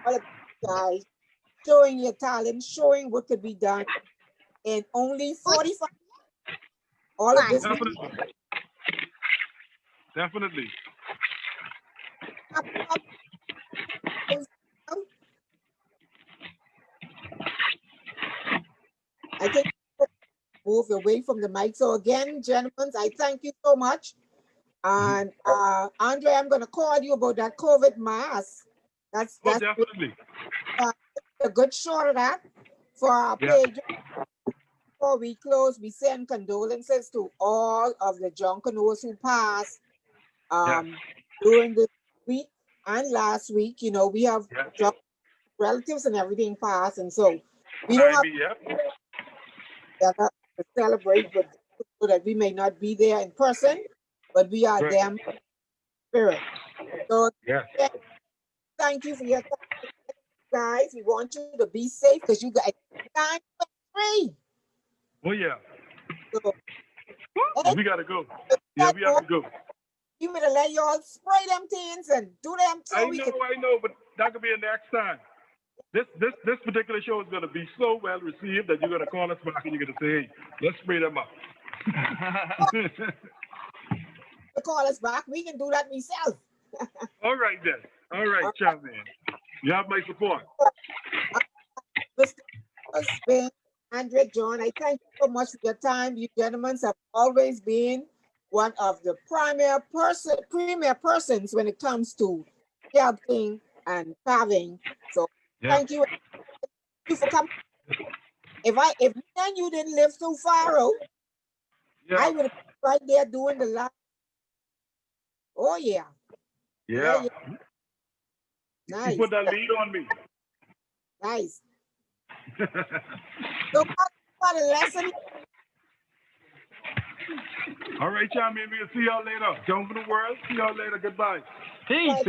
All of you guys showing your talent, showing what could be done in only 45. All of this. Definitely. I think move away from the mic. So again, gentlemen, I thank you so much. And Andre, I'm going to call you about that COVID mask. That's definitely a good shot of that for our page. Before we close, we send condolences to all of the Junkanoos who passed during this week and last week. You know, we have relatives and everything passed, and so we don't have to celebrate, but so that we may not be there in person, but we are them spirit. So thank you for your time, guys. We want you to be safe because you guys 9-3. Oh yeah. So, we gotta go. Yeah, we have to go. You better let y'all spray them tins and do them so I know, but that could be a next time. This particular show is gonna be so well received that you're gonna call us back and you're gonna say, hey, let's spray them up. Call us back. We can do that myself. All right then. All right, champion. You have my support. Mr. Husband, Andre John, I thank you so much for your time. You gentlemen have always been one of the premier persons when it comes to sculpting and carving. So thank you for coming. If then you didn't live too far out, I would have been right there doing the live. Oh yeah. Yeah. Nice. You put that lead on me. Nice. So what a lesson. All right, champion. We'll see y'all later. Jump in the world. See y'all later. Goodbye. Peace.